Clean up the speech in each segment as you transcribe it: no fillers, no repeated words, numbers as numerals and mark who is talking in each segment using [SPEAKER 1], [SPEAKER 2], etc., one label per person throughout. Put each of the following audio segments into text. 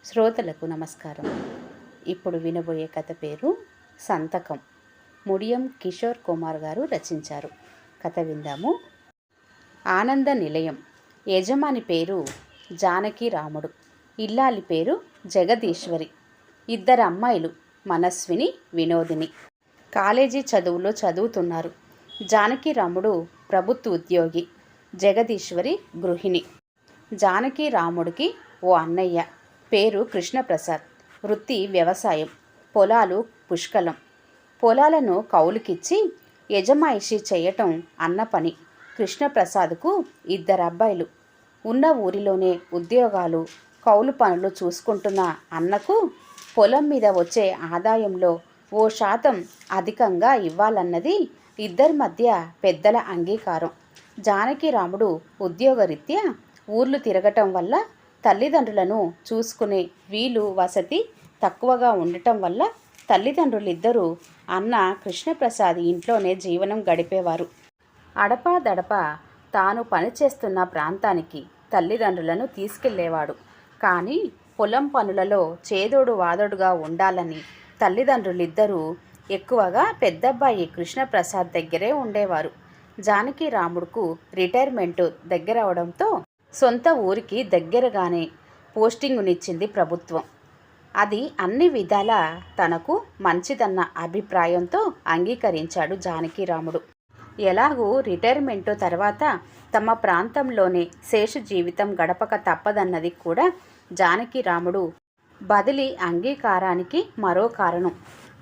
[SPEAKER 1] శ్రోతలకు నమస్కారం. ఇప్పుడు వినబోయే కథ పేరు సంతకం. ముడియం కిషోర్ కుమార్ గారు రచించారు. కథ విందాము. ఆనంద నిలయం. యజమాని పేరు జానకి రాముడు, ఇల్లాలి పేరు జగదీశ్వరి. ఇద్దరు అమ్మాయిలు మనస్విని, వినోదిని. కాలేజీ చదువులో చదువుతున్నారు. జానకి రాముడు ప్రభుత్వ ఉద్యోగి, జగదీశ్వరి గృహిణి. జానకి రాముడికి ఓ అన్నయ్య, పేరు కృష్ణప్రసాద్. వృత్తి వ్యవసాయం. పొలాలు పుష్కలం. పొలాలను కౌలుకిచ్చి యజమాయిషి చేయటం అన్న పని. కృష్ణప్రసాద్కు ఇద్దరు అబ్బాయిలు. ఉన్న ఊరిలోనే ఉద్యోగాలు, కౌలు పనులు చూసుకుంటున్న అన్నకు పొలం మీద వచ్చే ఆదాయంలో 1% అధికంగా ఇవ్వాలన్నది ఇద్దరి మధ్య పెద్దల అంగీకారం. జానకి రాముడు ఉద్యోగరీత్యా ఊర్లు తిరగటం వల్ల తల్లిదండ్రులను చూసుకునే వీలు వసతి తక్కువగా ఉండటం వల్ల తల్లిదండ్రులిద్దరూ అన్న కృష్ణప్రసాద్ ఇంట్లోనే జీవనం గడిపేవారు. అడపాదడప తాను పనిచేస్తున్న ప్రాంతానికి తల్లిదండ్రులను తీసుకెళ్లేవాడు. కానీ పొలం పనులలో చేదోడు వాదోడుగా ఉండాలని తల్లిదండ్రులిద్దరూ ఎక్కువగా పెద్దబ్బాయి కృష్ణప్రసాద్ దగ్గరే ఉండేవారు. జానకి రాముడుకు రిటైర్మెంటు దగ్గరవడంతో సొంత ఊరికి దగ్గరగానే పోస్టింగునిచ్చింది ప్రభుత్వం. అది అన్ని విధాలా తనకు మంచిదన్న అభిప్రాయంతో అంగీకరించాడు జానకి రాముడు. ఎలాగూ రిటైర్మెంటు తర్వాత తమ ప్రాంతంలోనే శేష జీవితం గడపక తప్పదన్నది కూడా జానకి రాముడు బదిలీ అంగీకారానికి మరో కారణం.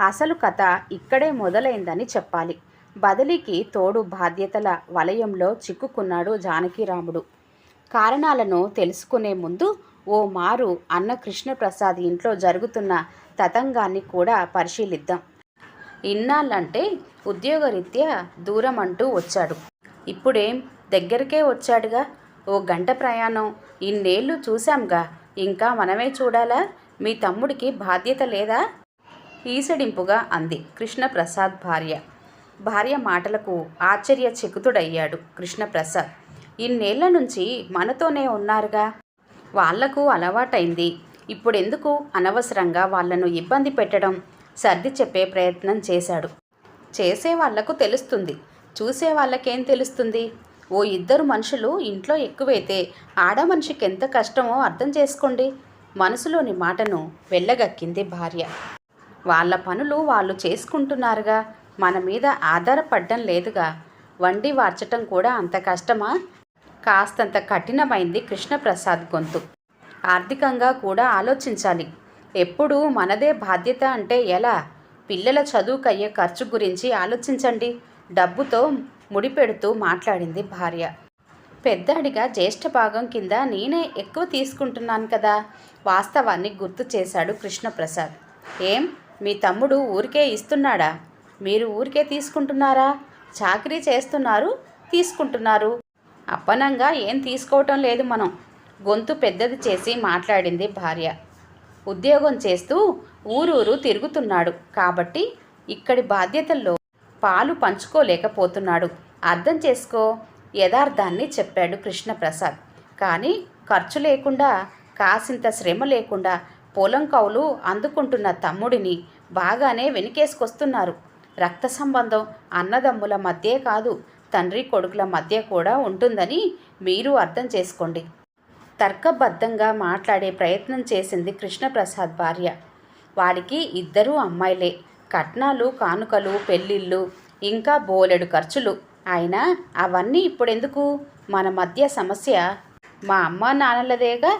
[SPEAKER 1] అసలు కథ ఇక్కడే మొదలైందని చెప్పాలి. బదిలీకి తోడు బాధ్యతల వలయంలో చిక్కుకున్నాడు జానకి రాముడు. కారణాలను తెలుసుకునే ముందు ఓ మారు అన్న కృష్ణప్రసాద్ ఇంట్లో జరుగుతున్న తతంగాన్ని కూడా పరిశీలిద్దాం. ఇన్నాళ్ళంటే ఉద్యోగరీత్యా దూరం అంటూ వచ్చాడు. ఇప్పుడేం దగ్గరకే వచ్చాడుగా. ఓ గంట ప్రయాణం. ఇన్నేళ్ళు చూశాంగా, ఇంకా మనమే చూడాలా? మీ తమ్ముడికి బాధ్యత లేదా? ఈసడింపుగా అంది కృష్ణప్రసాద్ భార్య. భార్య మాటలకు ఆశ్చర్యచకితుడయ్యాడు కృష్ణప్రసాద్. ఇన్నేళ్ల నుంచి మనతోనే ఉన్నారుగా, వాళ్లకు అలవాటైంది. ఇప్పుడెందుకు అనవసరంగా వాళ్లను ఇబ్బంది పెట్టడం? సర్ది చెప్పే ప్రయత్నం చేశాడు. చేసేవాళ్లకు తెలుస్తుంది, చూసే వాళ్ళకేం తెలుస్తుంది? ఓ ఇద్దరు మనుషులు ఇంట్లో ఎక్కువైతే ఆడమనిషికి ఎంత కష్టమో అర్థం చేసుకోండి. మనసులోని మాటను వెళ్ళగక్కింది భార్య. వాళ్ళ పనులు వాళ్ళు చేసుకుంటున్నారుగా, మన మీద ఆధారపడడం లేదుగా. వండి వార్చటం కూడా అంత కష్టమా? కాస్తంత కఠినమైంది కృష్ణప్రసాద్ గొంతు. ఆర్థికంగా కూడా ఆలోచించాలి. ఎప్పుడూ మనదే బాధ్యత అంటే ఎలా? పిల్లల చదువుకయ్యే ఖర్చు గురించి ఆలోచించండి. డబ్బుతో ముడిపెడుతూ మాట్లాడింది భార్య. పెద్దాడిగా జ్యేష్ఠ భాగం కింద నేనే ఎక్కువ తీసుకుంటున్నాను కదా. వాస్తవాన్ని గుర్తు చేశాడు కృష్ణప్రసాద్. ఏం, మీ తమ్ముడు ఊరికే ఇస్తున్నాడా? మీరు ఊరికే తీసుకుంటున్నారా? చాకరీ చేస్తున్నారు, తీసుకుంటున్నారు. అప్పనంగా ఏం తీసుకోవటం లేదు మనం. గొంతు పెద్దది చేసి మాట్లాడింది భార్య. ఉద్యోగం చేస్తూ ఊరూరు తిరుగుతున్నాడు కాబట్టి ఇక్కడి బాధ్యతల్లో పాలు పంచుకోలేకపోతున్నాడు. అర్థం చేసుకో. యథార్థాన్ని చెప్పాడు కృష్ణప్రసాద్. కానీ ఖర్చు లేకుండా, కాసింత శ్రమ లేకుండా పొలం కౌలు అందుకుంటున్న తమ్ముడిని బాగానే వెనుకేసుకొస్తున్నారు. రక్త సంబంధం అన్నదమ్ముల మధ్యే కాదు, తండ్రి కొడుకుల మధ్య కూడా ఉంటుందని మీరు అర్థం చేసుకోండి. తర్కబద్ధంగా మాట్లాడే ప్రయత్నం చేసింది కృష్ణప్రసాద్ భార్య. వాడికి ఇద్దరూ అమ్మాయిలే. కట్నాలు, కానుకలు, పెళ్ళిళ్ళు, ఇంకా బోలెడు ఖర్చులు. అయినా అవన్నీ ఇప్పుడెందుకు? మన మధ్య సమస్య మా అమ్మా నాన్నలదేగా.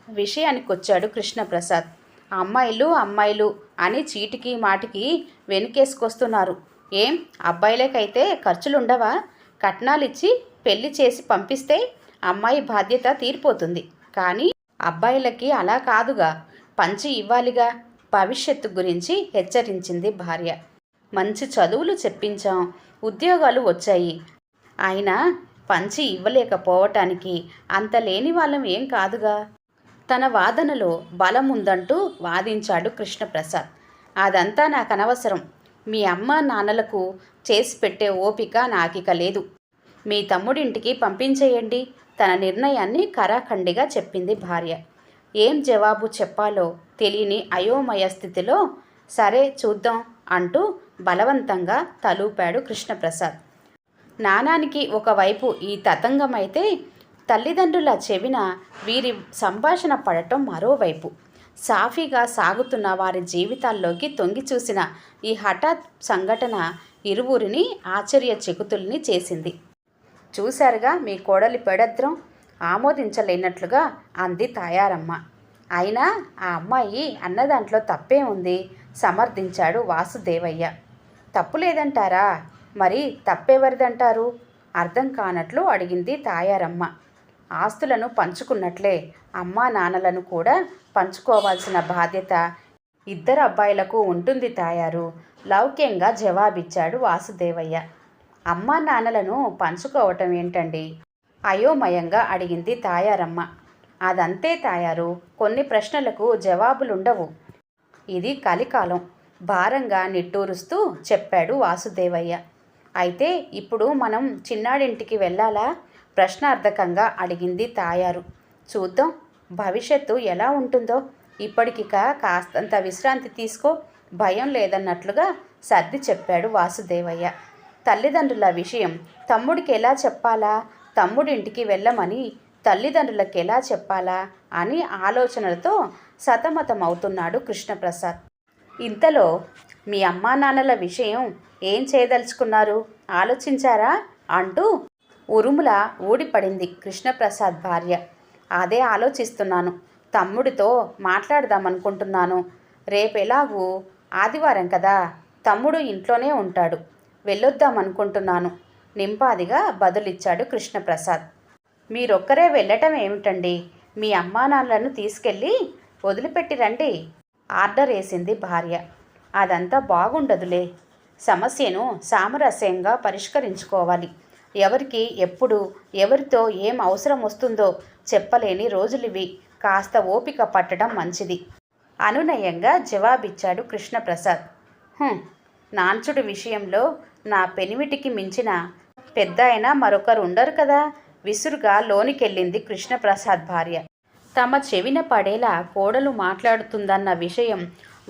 [SPEAKER 1] విషయానికొచ్చాడు కృష్ణప్రసాద్. అమ్మాయిలు అమ్మాయిలు అని చీటికి మాటికి వెనుకేసుకొస్తున్నారు. ఏం, అబ్బాయిలకైతే ఖర్చులుండవా? కట్నాలిచ్చి పెళ్లి చేసి పంపిస్తే అమ్మాయి బాధ్యత తీరిపోతుంది. కానీ అబ్బాయిలకి అలా కాదుగా, పంచి ఇవ్వాలిగా. భవిష్యత్తు గురించి హెచ్చరించింది భార్య. మంచి చదువులు చెప్పించాం, ఉద్యోగాలు వచ్చాయి. అయినా పంచి ఇవ్వలేకపోవటానికి అంత లేని వాళ్ళం ఏం కాదుగా. తన వాదనలో బలముందంటూ వాదించాడు కృష్ణప్రసాద్. అదంతా నాకు అనవసరం. మీ అమ్మ నాన్నలకు చేసి పెట్టే ఓపిక నాకిక లేదు. మీ తమ్ముడింటికి పంపించేయండి. తన నిర్ణయాన్ని ఖరాఖండిగా చెప్పింది భార్య. ఏం జవాబు చెప్పాలో తెలియని అయోమయ స్థితిలో సరే చూద్దాం అంటూ బలవంతంగా తలూపాడు కృష్ణప్రసాద్. నానానికి ఒకవైపు ఈ తతంగమైతే తల్లిదండ్రుల చెవిన వీరి సంభాషణ పడటం మరోవైపు. సాఫీగా సాగుతున్న వారి జీవితాల్లోకి తొంగి చూసిన ఈ హఠాత్ సంఘటన ఇరువురిని ఆశ్చర్యచకితుల్ని చేసింది. చూశారుగా మీ కోడలి పెడద్రం ఆమోదించలేనట్లుగా అంది తాయారమ్మ. అయినా ఆ అమ్మాయి అన్నదాంట్లో తప్పే ఉంది సమర్థించాడు వాసుదేవయ్య. తప్పు లేదంటారా? మరి తప్పెవరిదంటారు? అర్థం కానట్లు అడిగింది తాయారమ్మ. ఆస్తులను పంచుకున్నట్లే అమ్మా నాన్నలను కూడా పంచుకోవాల్సిన బాధ్యత ఇద్దరు అబ్బాయిలకు ఉంటుంది తాయారు, లౌక్యంగా జవాబిచ్చాడు వాసుదేవయ్య. అమ్మా నాన్నలను పంచుకోవటం ఏంటండి? అయోమయంగా అడిగింది తాయారమ్మ. అదంతే తాయారు, కొన్ని ప్రశ్నలకు జవాబులుండవు. ఇది కలికాలం భారంగా నిట్టూరుస్తూ చెప్పాడు వాసుదేవయ్య. అయితే ఇప్పుడు మనం చిన్నాడింటికి వెళ్ళాలా? ప్రశ్నార్థకంగా అడిగింది తాయారు. చూద్దాం భవిష్యత్తు ఎలా ఉంటుందో. ఇప్పటికిక కాస్తంత విశ్రాంతి తీసుకో, భయం లేదన్నట్లుగా సర్ది చెప్పాడు వాసుదేవయ్య. తల్లిదండ్రుల విషయం తమ్ముడికి ఎలా చెప్పాలా, తమ్ముడింటికి వెళ్ళమని తల్లిదండ్రులకు ఎలా చెప్పాలా అని ఆలోచనలతో సతమతమవుతున్నాడు కృష్ణప్రసాద్. ఇంతలో మీ అమ్మా నాన్నల విషయం ఏం చేయదలుచుకున్నారు ఆలోచించారా అంటూ ఉరుముల ఊడిపడింది కృష్ణప్రసాద్ భార్య. అదే ఆలోచిస్తున్నాను. తమ్ముడితో మాట్లాడదామనుకుంటున్నాను. రేపెలాగూ ఆదివారం కదా, తమ్ముడు ఇంట్లోనే ఉంటాడు, వెళ్ళొద్దామనుకుంటున్నాను నింపాదిగా బదులిచ్చాడు కృష్ణప్రసాద్. మీరొక్కరే వెళ్ళటం ఏమిటండి? మీ అమ్మా నాన్నలను తీసుకెళ్ళి వదిలిపెట్టి రండి ఆర్డర్ వేసింది భార్య. అదంతా బాగుండదులే. సమస్యను సామరస్యంగా పరిష్కరించుకోవాలి. ఎవరికి ఎప్పుడు ఎవరితో ఏం అవసరం వస్తుందో చెప్పలేని రోజులివి. కాస్త ఓపిక పట్టడం మంచిది అనునయంగా జవాబిచ్చాడు కృష్ణప్రసాద్. నాన్చుడి విషయంలో నా పెనిమిటికి మించిన పెద్ద అయినా మరొకరు ఉండరు కదా విసురుగా లోనికెళ్ళింది కృష్ణప్రసాద్ భార్య. తమ చెవిన పడేలా కోడలు మాట్లాడుతుందన్న విషయం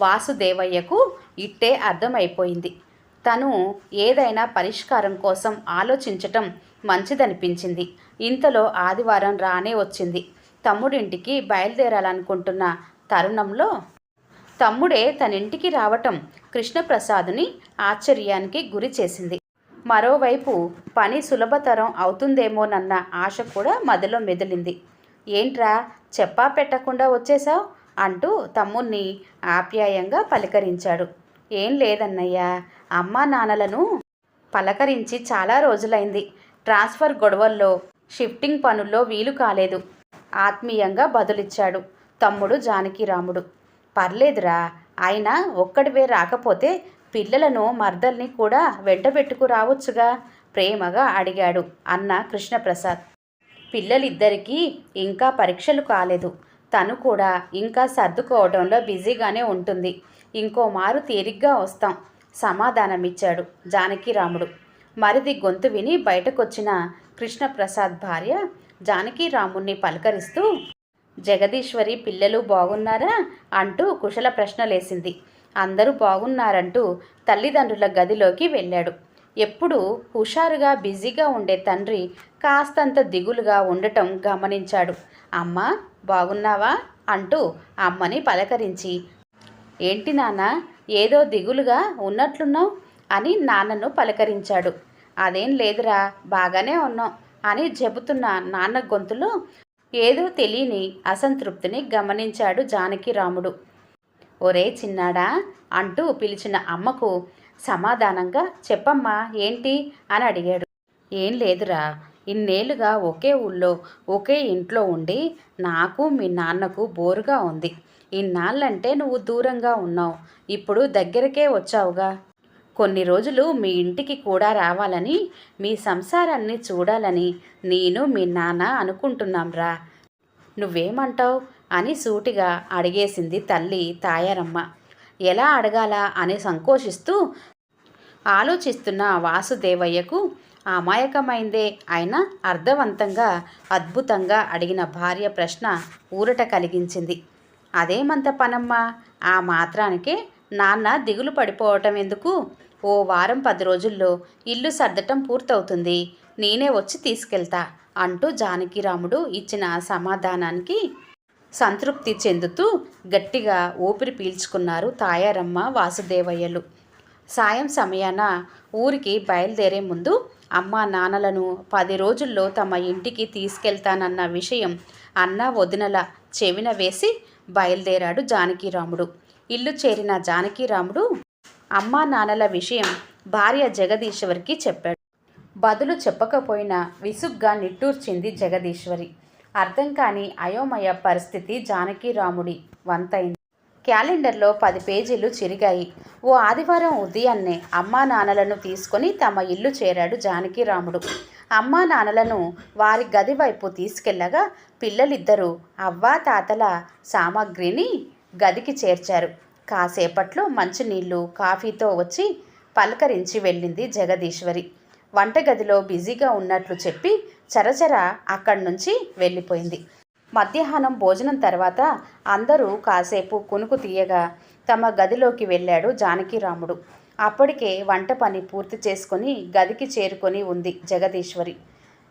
[SPEAKER 1] వాసుదేవయ్యకు ఇట్టే అర్థమైపోయింది. తను ఏదైనా పరిష్కారం కోసం ఆలోచించటం మంచిదనిపించింది. ఇంతలో ఆదివారం రానే వచ్చింది. తమ్ముడింటికి బయలుదేరాలనుకుంటున్న తరుణంలో తమ్ముడే తనింటికి రావటం కృష్ణప్రసాద్ని ఆశ్చర్యానికి గురి చేసింది. మరోవైపు పని సులభతరం అవుతుందేమోనన్న ఆశ కూడా మదిలో మెదిలింది. ఏంట్రా చెప్పా పెట్టకుండా వచ్చేశావు అంటూ తమ్ముణ్ణి ఆప్యాయంగా పలకరించాడు. ఏం లేదన్నయ్యా, అమ్మా నాన్నలను పలకరించి చాలా రోజులైంది. ట్రాన్స్ఫర్ గొడవల్లో షిఫ్టింగ్ పనుల్లో వీలు కాలేదు ఆత్మీయంగా బదులిచ్చాడు తమ్ముడు జానకిరాముడు. పర్లేదురా, అయినా ఒక్కడివే రాకపోతే పిల్లలను మర్దల్ని కూడా వెంటబెట్టుకు రావచ్చుగా ప్రేమగా అడిగాడు అన్న కృష్ణప్రసాద్. పిల్లలిద్దరికీ ఇంకా పరీక్షలు కాలేదు. తను కూడా ఇంకా సర్దుకోవడంలో బిజీగానే ఉంటుంది. ఇంకో మారు తీరిగ్గా వస్తాం సమాధానమిచ్చాడు జానకిరాముడు. మరిది గొంతు విని బయటకొచ్చిన కృష్ణప్రసాద్ భార్య జానకిరాముణ్ణి పలకరిస్తూ జగదీశ్వరి పిల్లలు బాగున్నారా అంటూ కుశల ప్రశ్నలేసింది. అందరూ బాగున్నారంటూ తల్లిదండ్రుల గదిలోకి వెళ్ళాడు. ఎప్పుడూ హుషారుగా బిజీగా ఉండే తండ్రి కాస్తంత దిగులుగా ఉండటం గమనించాడు. అమ్మా బాగున్నావా అంటూ అమ్మని పలకరించి, ఏంటి నాన్న ఏదో దిగులుగా ఉన్నట్లున్నావు అని నాన్నను పలకరించాడు. అదేం లేదురా, బాగానే ఉన్నాం అని చెబుతున్న నాన్న గొంతులో ఏదో తెలియని అసంతృప్తిని గమనించాడు జానకిరాముడు. ఒరే చిన్నాడా అంటూ పిలిచిన అమ్మకు సమాధానంగా చెప్పమ్మా ఏంటి అని అడిగాడు. ఏం లేదురా, ఇన్నేళ్లుగా ఒకే ఊళ్ళో ఒకే ఇంట్లో ఉండి నాకు మీ నాన్నకు బోరుగా ఉంది. ఇన్నాళ్ళంటే నువ్వు దూరంగా ఉన్నావు, ఇప్పుడు దగ్గరకే వచ్చావుగా. కొన్ని రోజులు మీ ఇంటికి కూడా రావాలని, మీ సంసారాన్ని చూడాలని నేను మీ నాన్న అనుకుంటున్నాంరా. నువ్వేమంటావు అని సూటిగా అడిగేసింది తల్లి తాయారమ్మ. ఎలా అడగాలా అని సంకోచిస్తూ ఆలోచిస్తున్న వాసుదేవయ్యకు అమాయకమైందే అయినా అర్థవంతంగా అద్భుతంగా అడిగిన భార్య ప్రశ్న ఊరట కలిగించింది. అదేమంత పనమ్మా, ఆ మాత్రానికే నాన్న దిగులు పడిపోవటం ఎందుకు? ఓ వారం 10 రోజుల్లో ఇల్లు సర్దటం పూర్తవుతుంది. నేనే వచ్చి తీసుకెళ్తా అంటూ జానకిరాముడు ఇచ్చిన సమాధానానికి సంతృప్తి చెందుతూ గట్టిగా ఊపిరి పీల్చుకున్నారు తాయారమ్మ వాసుదేవయ్యలు. సాయం సమయాన ఊరికి బయలుదేరే ముందు అమ్మా నాన్నలను 10 రోజుల్లో తమ ఇంటికి తీసుకెళ్తానన్న విషయం అన్న వదినల చెవిన వేసి బయలుదేరాడు జానకిరాముడు. ఇల్లు చేరిన జానకిరాముడు అమ్మా నాన్నల విషయం భార్య జగదీశ్వరికి చెప్పాడు. బదులు చెప్పకపోయినా విసుగ్గా నిట్టూర్చింది జగదీశ్వరి. అర్థం కాని అయోమయ పరిస్థితి జానకిరాముడి వంతైంది. క్యాలెండర్లో 10 పేజీలు చిరిగాయి. ఓ ఆదివారం ఉదయాన్నే అమ్మా నాన్నలను తీసుకొని తమ ఇల్లు చేరాడు జానకిరాముడు. అమ్మా నాన్నలను వారి గది వైపు తీసుకెళ్లగా పిల్లలిద్దరూ అవ్వా తాతల సామాగ్రిని గదికి చేర్చారు. కాసేపట్లో మంచినీళ్ళు కాఫీతో వచ్చి పలకరించి వెళ్ళింది జగదీశ్వరి. వంటగదిలో బిజీగా ఉన్నట్లు చెప్పి చరచర అక్కడి నుంచి వెళ్ళిపోయింది. మధ్యాహ్నం భోజనం తర్వాత అందరూ కాసేపు కునుకు తీయగా తమ గదిలోకి వెళ్ళాడు జానకిరాముడు. అప్పటికే వంట పని పూర్తి చేసుకొని గదికి చేరుకొని ఉంది జగదీశ్వరి.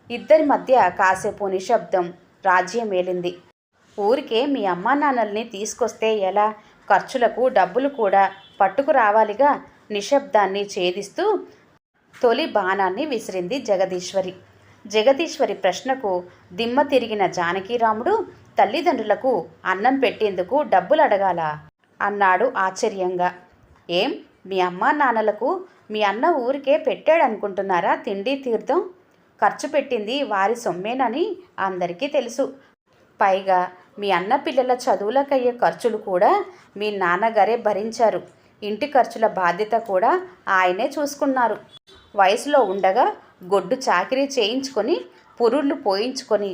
[SPEAKER 1] ఇద్దరి మధ్య కాసేపు నిశ్శబ్దం రాజ్యమేలింది. ఊరికే మీ అమ్మా నాన్నల్ని తీసుకొస్తే ఎలా? ఖర్చులకు డబ్బులు కూడా పట్టుకు రావాలిగా. నిశ్శబ్దాన్ని ఛేదిస్తూ తొలి బాణాన్ని విసిరింది జగదీశ్వరి. జగదీశ్వరి ప్రశ్నకు దిమ్మ తిరిగిన జానకిరాముడు తల్లిదండ్రులకు అన్నం పెట్టేందుకు డబ్బులు అడగాలా అన్నాడు ఆశ్చర్యంగా. ఏం, మీ అమ్మా నాన్నలకు మీ అన్న ఊరికే పెట్టాడనుకుంటున్నారా తిండి తీర్థం? ఖర్చు పెట్టింది వారి సొమ్మేనని అందరికీ తెలుసు. పైగా మీ అన్న పిల్లల చదువులకయ్యే ఖర్చులు కూడా మీ నాన్నగారే భరించారు. ఇంటి ఖర్చుల బాధ్యత కూడా ఆయనే చూసుకున్నారు. వయసులో ఉండగా గొడ్డు చాకిరీ చేయించుకొని పురుళ్ళు పోయించుకొని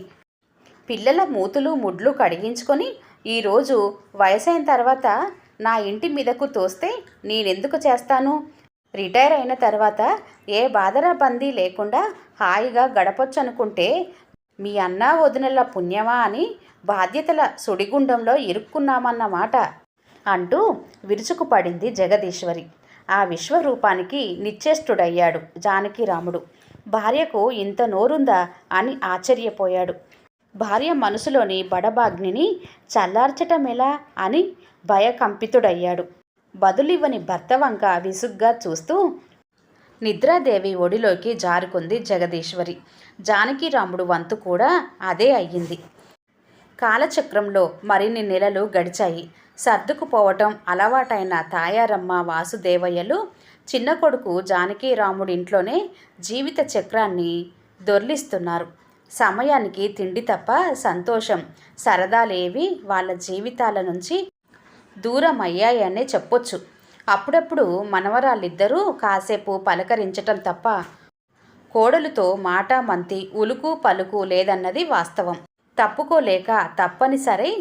[SPEAKER 1] పిల్లల మూతులు ముడ్లు కడిగించుకొని ఈరోజు వయసైన తర్వాత నా ఇంటి మీదకు తోస్తే నేనెందుకు చేస్తాను? రిటైర్ అయిన తర్వాత ఏ బాధరా బందీ లేకుండా హాయిగా గడపొచ్చనుకుంటే మీ అన్న వదినల పుణ్యమా అని బాధ్యతల సుడిగుండంలో ఇరుక్కున్నామన్నమాట అంటూ విరుచుకుపడింది జగదీశ్వరి. ఆ విశ్వరూపానికి నిశ్చేష్టుడయ్యాడు జానకిరాముడు. భార్యకు ఇంత నోరుందా అని ఆశ్చర్యపోయాడు. భార్య మనసులోని బడబాగ్నిని చల్లార్చటమెలా అని భయకంపితుడయ్యాడు. బదులివ్వని భర్త వంక విసుగ్గా చూస్తూ నిద్రాదేవి ఒడిలోకి జారుకుంది జగదీశ్వరి. జానకిరాముడు వంతు కూడా అదే అయ్యింది. కాలచక్రంలో మరిన్ని నెలలు గడిచాయి. సర్దుకుపోవటం అలవాటైన తాయారమ్మ వాసుదేవయ్యలు చిన్న కొడుకు జానకిరాముడింట్లోనే జీవిత చక్రాన్ని దొర్లిస్తున్నారు. సమయానికి తిండి తప్ప సంతోషం సరదాలేవి వాళ్ళ జీవితాల నుంచి దూరం అయ్యాయనే చెప్పొచ్చు. అప్పుడప్పుడు మనవరాళ్ళిద్దరూ కాసేపు పలకరించటం తప్ప కోడలుతో మాట మంతి ఉలుకు పలుకు లేదన్నది వాస్తవం. తప్పుకోలేక తప్పనిసరి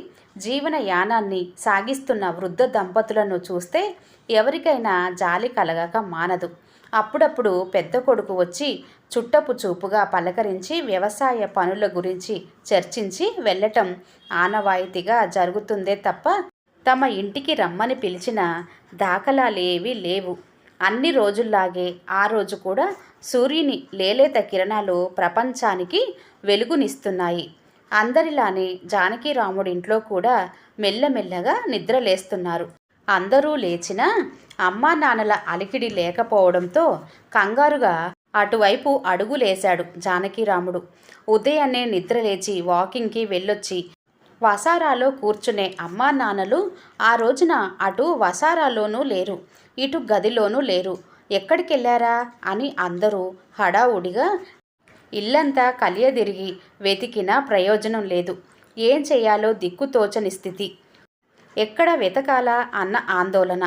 [SPEAKER 1] జీవన యానాన్ని సాగిస్తున్న వృద్ధ దంపతులను చూస్తే ఎవరికైనా జాలి కలగక మానదు. అప్పుడప్పుడు పెద్ద కొడుకు వచ్చి చుట్టపు చూపుగా పలకరించి వ్యవసాయ పనుల గురించి చర్చించి వెళ్ళటం ఆనవాయితీగా జరుగుతుందే తప్ప తమ ఇంటికి రమ్మని పిలిచిన దాఖలాలేవీ లేవు. అన్ని రోజుల్లాగే ఆ రోజు కూడా సూర్యుని లేలేత కిరణాలు ప్రపంచానికి వెలుగునిస్తున్నాయి. అందరిలానే జానకిరాముడింట్లో కూడా మెల్లమెల్లగా నిద్రలేస్తున్నారు. అందరూ లేచినా అమ్మా నాన్నల అలికిడి లేకపోవడంతో కంగారుగా అటువైపు అడుగులేశాడు జానకిరాముడు. ఉదయాన్నే నిద్రలేచి వాకింగ్కి వెళ్ళొచ్చి వసారాలో కూర్చునే అమ్మా నాన్నలు ఆ రోజున అటు వసారాలోనూ లేరు, ఇటు గదిలోనూ లేరు. ఎక్కడికెళ్ళారా అని అందరూ హడావుడిగా ఇల్లంతా కలియదిరిగి వెతికినా ప్రయోజనం లేదు. ఏం చేయాలో దిక్కుతోచని స్థితి. ఎక్కడ వెతకాలా అన్న ఆందోళన.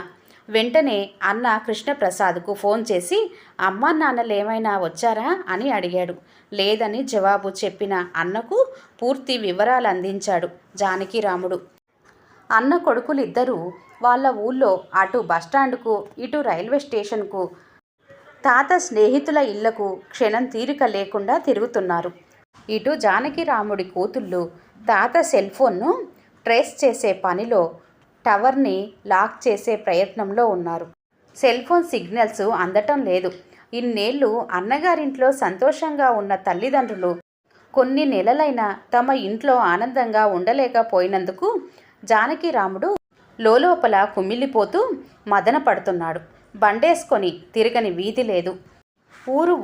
[SPEAKER 1] వెంటనే అన్న కృష్ణప్రసాద్కు ఫోన్ చేసి అమ్మా నాన్నలు ఏమైనా వచ్చారా అని అడిగాడు. లేదని జవాబు చెప్పిన అన్నకు పూర్తి వివరాలు అందించాడు జానకిరాముడు. అన్న కొడుకులిద్దరూ వాళ్ళ ఊళ్ళో అటు బస్టాండ్కు ఇటు రైల్వే స్టేషన్కు తాత స్నేహితుల ఇళ్లకు క్షణం తీరిక లేకుండా తిరుగుతున్నారు. ఇటు జానకిరాముడి కూతుళ్ళు తాత సెల్ ఫోన్ను ట్రేస్ చేసే పనిలో టవర్ని లాక్ చేసే ప్రయత్నంలో ఉన్నారు. సెల్ ఫోన్ సిగ్నల్స్ అందటం లేదు. ఇన్నేళ్లు అన్నగారింట్లో సంతోషంగా ఉన్న తల్లిదండ్రులు కొన్ని నెలలైనా తమ ఇంట్లో ఆనందంగా ఉండలేకపోయినందుకు జానకిరాముడు లోలోపల కుమిలిపోతూ మదన పడుతున్నాడు. బండేసుకొని తిరగని వీధి లేదు.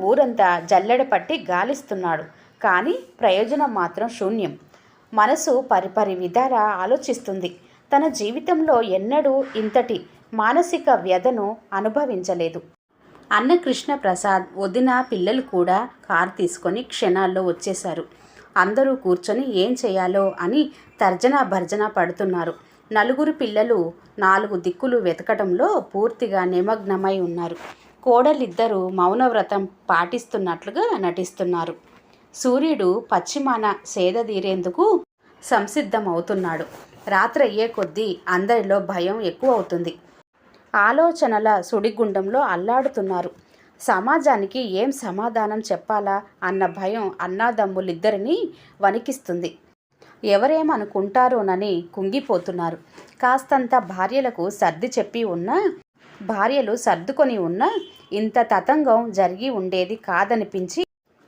[SPEAKER 1] ఊరంతా జల్లెడ పట్టి గాలిస్తున్నాడు. కానీ ప్రయోజనం మాత్రం శూన్యం. మనసు పరిపరి విధాల ఆలోచిస్తుంది. తన జీవితంలో ఎన్నడూ ఇంతటి మానసిక వ్యధను అనుభవించలేదు. అన్న కృష్ణప్రసాద్, వదిన, పిల్లలు కూడా కారు తీసుకొని క్షణాల్లో వచ్చేశారు. అందరూ కూర్చొని ఏం చేయాలో అని తర్జనా భర్జన పడుతున్నారు. నలుగురు పిల్లలు 4 దిక్కులు వెతకడంలో పూర్తిగా నిమగ్నమై ఉన్నారు. కోడలిద్దరూ మౌనవ్రతం పాటిస్తున్నట్లుగా నటిస్తున్నారు. సూర్యుడు పశ్చిమాన సేదదీరేందుకు సంసిద్ధమవుతున్నాడు. రాత్రయ్యే కొద్దీ అందరిలో భయం ఎక్కువ అవుతుంది. ఆలోచనల సుడిగుండంలో అల్లాడుతున్నారు. సమాజానికి ఏం సమాధానం చెప్పాలా అన్న భయం అన్నాదమ్ములిద్దరినీ వణికిస్తుంది. ఎవరేమనుకుంటారోనని కుంగిపోతున్నారు. కాస్తంత భార్యలకు సర్ది చెప్పి ఉన్నా, భార్యలు సర్దుకొని ఉన్నా ఇంత తతంగం జరిగి ఉండేది కాదనిపించి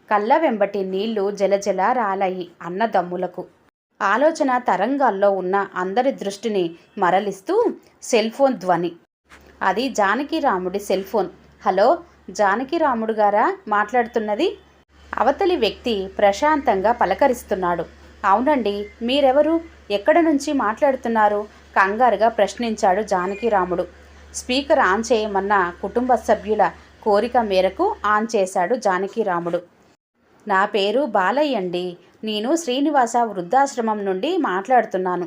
[SPEAKER 1] కళ్ళ వెంబటి నీళ్లు జలజల రాలాయి అన్నదమ్ములకు. ఆలోచన తరంగాల్లో ఉన్న అందరి దృష్టిని మరలిస్తూ సెల్ ఫోన్ ధ్వని. అది జానకిరాముడి సెల్ ఫోన్. హలో, జానకిరాముడు గారా మాట్లాడుతున్నది? అవతలి వ్యక్తి ప్రశాంతంగా పలకరిస్తున్నాడు. అవునండి, మీరెవరు? ఎక్కడ నుంచి మాట్లాడుతున్నారు? కంగారుగా ప్రశ్నించాడు జానకిరాముడు. స్పీకర్ ఆన్ చేయమన్న కుటుంబ సభ్యుల కోరిక మేరకు ఆన్ చేశాడు జానకిరాముడు. నా పేరు బాలయ్య అండి. నేను శ్రీనివాస వృద్ధాశ్రమం నుండి మాట్లాడుతున్నాను.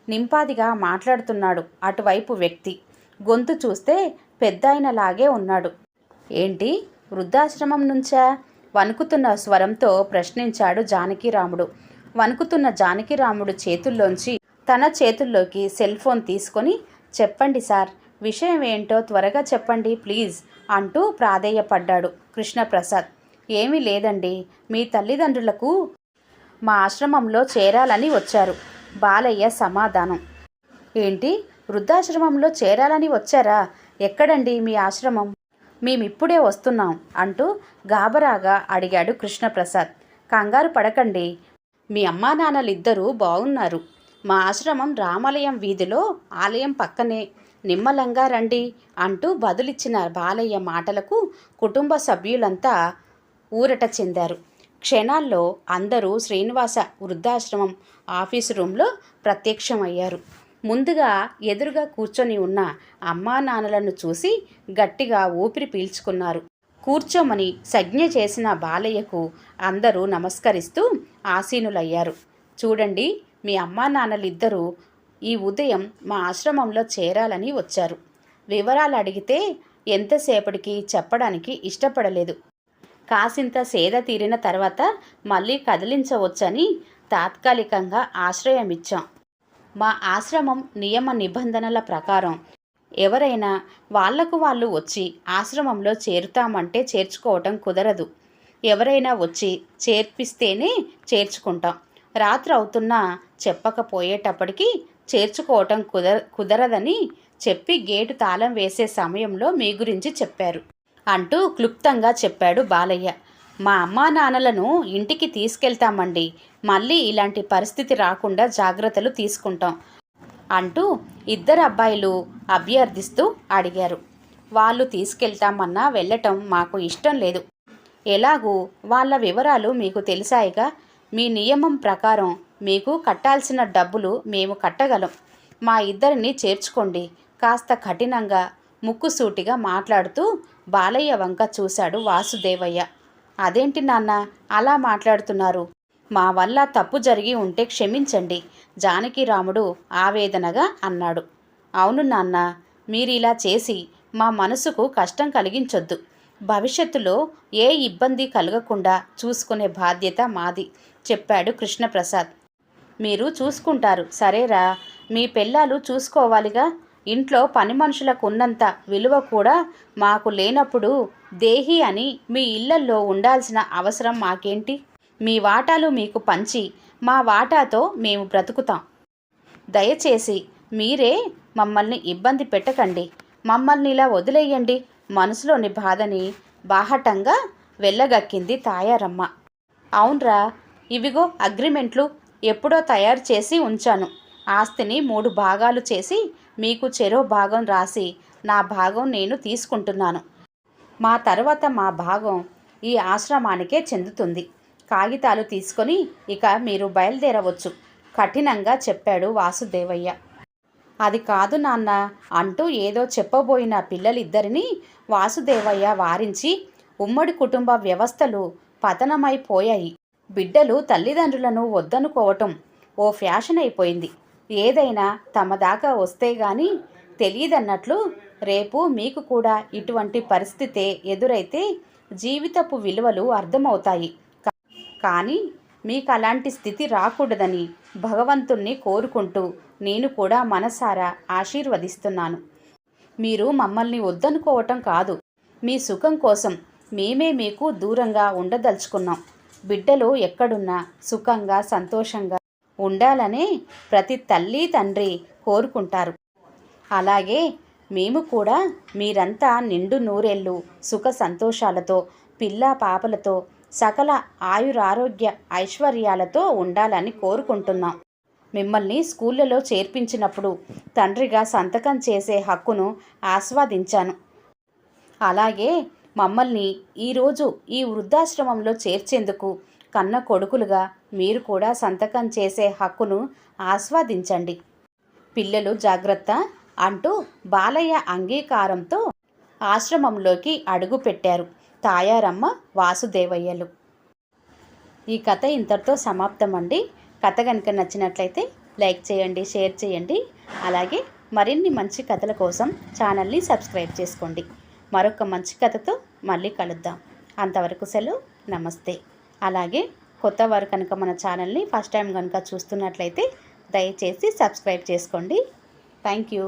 [SPEAKER 1] నింపాదిగా మాట్లాడుతున్నాడు అటువైపు వ్యక్తి. గొంతు చూస్తే పెద్దాయనలాగే ఉన్నాడు. ఏంటి, వృద్ధాశ్రమం నుంచా? వణుకుతున్న స్వరంతో ప్రశ్నించాడు జానకిరాముడు. వణుకుతున్న జానకిరాముడు చేతుల్లోంచి తన చేతుల్లోకి సెల్ ఫోన్ తీసుకొని, చెప్పండి సార్, విషయం ఏంటో త్వరగా చెప్పండి ప్లీజ్ అంటూ ప్రాధేయపడ్డాడు కృష్ణప్రసాద్. ఏమీ లేదండి, మీ తల్లిదండ్రులకు మా ఆశ్రమంలో చేరాలని వచ్చారు. బాలయ్య సమాధానం. ఏంటి, వృద్ధాశ్రమంలో చేరాలని వచ్చారా? ఎక్కడండి మీ ఆశ్రమం? మేమిప్పుడే వస్తున్నాం అంటూ గాబరాగా అడిగాడు కృష్ణప్రసాద్. కంగారు పడకండి, మీ అమ్మా నాన్నలిద్దరూ బాగున్నారు. మా ఆశ్రమం రామాలయం వీధిలో ఆలయం పక్కనే, నిమ్మలంగా రండి అంటూ బదులిచ్చిన బాలయ్య మాటలకు కుటుంబ సభ్యులంతా ఊరట చెందారు. క్షణాల్లో అందరూ శ్రీనివాస వృద్ధాశ్రమం ఆఫీసు రూంలో ప్రత్యక్షమయ్యారు. ముందుగా ఎదురుగా కూర్చొని ఉన్న అమ్మా నాన్నలను చూసి గట్టిగా ఊపిరి పీల్చుకున్నారు. కూర్చోమని సంజ్ఞ చేసిన బాలయ్యకు అందరూ నమస్కరిస్తూ ఆసీనులయ్యారు. చూడండి, మీ అమ్మా నాన్నలిద్దరూ ఈ ఉదయం మా ఆశ్రమంలో చేరాలని వచ్చారు. వివరాలు అడిగితే ఎంతసేపటికి చెప్పడానికి ఇష్టపడలేదు. కాసింత సేద తీరిన తర్వాత మళ్ళీ కదిలించవచ్చని తాత్కాలికంగా ఆశ్రయం ఇచ్చాం. మా ఆశ్రమం నియమ నిబంధనల ప్రకారం ఎవరైనా వాళ్లకు వాళ్ళు వచ్చి ఆశ్రమంలో చేరుతామంటే చేర్చుకోవటం కుదరదు. ఎవరైనా వచ్చి చేర్పిస్తేనే చేర్చుకుంటాం. రాత్రి అవుతున్నా చెప్పకపోయేటప్పటికీ చేర్చుకోవటం కుదరదని చెప్పి గేటు తాళం వేసే సమయంలో మీ గురించి చెప్పారు అంటూ క్లుప్తంగా చెప్పాడు బాలయ్య. మా అమ్మా నాన్నలను ఇంటికి తీసుకెళ్తామండి. మళ్ళీ ఇలాంటి పరిస్థితి రాకుండా జాగ్రత్తలు తీసుకుంటాం అంటూ ఇద్దరు అబ్బాయిలు అభ్యర్థిస్తూ అడిగారు. వాళ్ళు తీసుకెళ్తామన్నా వెళ్ళటం మాకు ఇష్టం లేదు. ఎలాగూ వాళ్ళ వివరాలు మీకు తెలిసాయిగా. మీ నియమం ప్రకారం మీకు కట్టాల్సిన డబ్బులు మేము కట్టగలం. మా ఇద్దరిని చేర్చుకోండి. కాస్త కఠినంగా ముక్కుసూటిగా మాట్లాడుతూ బాలయ్య వంక చూశాడు వాసుదేవయ్య. అదేంటి నాన్న అలా మాట్లాడుతున్నారు? మా వల్ల తప్పు జరిగి ఉంటే క్షమించండి, జానకిరాముడు ఆవేదనగా అన్నాడు. అవును నాన్న, మీరిలా చేసి మా మనసుకు కష్టం కలిగించొద్దు. భవిష్యత్తులో ఏ ఇబ్బంది కలగకుండా చూసుకునే బాధ్యత మాది చెప్పాడు కృష్ణప్రసాద్. మీరు చూసుకుంటారు సరేరా, మీ పెళ్ళాలు చూసుకోవాలిగా. ఇంట్లో పని మనుషులకు ఉన్నంత విలువ కూడా మాకు లేనప్పుడు దేహి అని మీ ఇళ్లల్లో ఉండాల్సిన అవసరం మాకేంటి? మీ వాటాలు మీకు పంచి మా వాటాతో మేము బ్రతుకుతాం. దయచేసి మీరే మమ్మల్ని ఇబ్బంది పెట్టకండి, మమ్మల్ని ఇలా వదిలేయండి. మనసులోని బాధని బాహటంగా వెళ్ళగక్కింది తాయారమ్మ. అవునరా, ఇవిగో అగ్రిమెంట్లు ఎప్పుడో తయారు చేసి ఉంచాను. ఆస్తిని 3 భాగాలు చేసి మీకు చెరో భాగం రాసి నా భాగం నేను తీసుకుంటున్నాను. మా తర్వాత మా భాగం ఈ ఆశ్రమానికే చెందుతుంది. కాగితాలు తీసుకొని ఇక మీరు బయలుదేరవచ్చు కఠినంగా చెప్పాడు వాసుదేవయ్య. అది కాదు నాన్న అంటూ ఏదో చెప్పబోయిన పిల్లలిద్దరినీ వాసుదేవయ్య వారించి, ఉమ్మడి కుటుంబ వ్యవస్థలు పతనమైపోయాయి. బిడ్డలు తల్లిదండ్రులను వద్దనుకోవటం ఓ ఫ్యాషన్ అయిపోయింది. ఏదైనా తమ దాకా వస్తే గాని తెలియదన్నట్లు రేపు మీకు కూడా ఇటువంటి పరిస్థితే ఎదురైతే జీవితపు విలువలు అర్థమవుతాయి. కానీ మీకు అలాంటి స్థితి రాకూడదని భగవంతుణ్ణి కోరుకుంటూ నేను కూడా మనసారా ఆశీర్వదిస్తున్నాను. మీరు మమ్మల్ని వద్దనుకోవటం కాదు, మీ సుఖం కోసం మేమే మీకు దూరంగా ఉండదలుచుకున్నాం. బిడ్డలు ఎక్కడున్నా సుఖంగా సంతోషంగా ఉండాలనే ప్రతి తల్లి తండ్రి కోరుకుంటారు. అలాగే మేము కూడా మీరంతా నిండు నూరేళ్ళు సుఖ సంతోషాలతో పిల్ల పాపలతో సకల ఆయురారోగ్య ఐశ్వర్యాలతో ఉండాలని కోరుకుంటున్నాం. మిమ్మల్ని స్కూళ్ళలో చేర్పించినప్పుడు తండ్రిగా సంతకం చేసే హక్కును ఆస్వాదించాను. అలాగే మమ్మల్ని ఈరోజు ఈ వృద్ధాశ్రమంలో చేర్చేందుకు కన్న కొడుకులుగా మీరు కూడా సంతకం చేసే హక్కును ఆస్వాదించండి. పిల్లలు జాగ్రత్త అంటూ బాలయ్య అంగీకారంతో ఆశ్రమంలోకి అడుగుపెట్టారు తాయారమ్మ వాసుదేవయ్యలు. ఈ కథ ఇంతటితో సమాప్తం అండి. కథ కనుక నచ్చినట్లయితే లైక్ చేయండి, షేర్ చేయండి. అలాగే మరిన్ని మంచి కథల కోసం ఛానల్ని సబ్స్క్రైబ్ చేసుకోండి. మరొక మంచి కథతో మళ్ళీ కలుద్దాం. అంతవరకు సెలవు, నమస్తే. అలాగే కొత్త వారు కనుక మన ఛానల్ని ఫస్ట్ టైం కనుక చూస్తున్నట్లయితే దయచేసి సబ్స్క్రైబ్ చేసుకోండి. Thank you.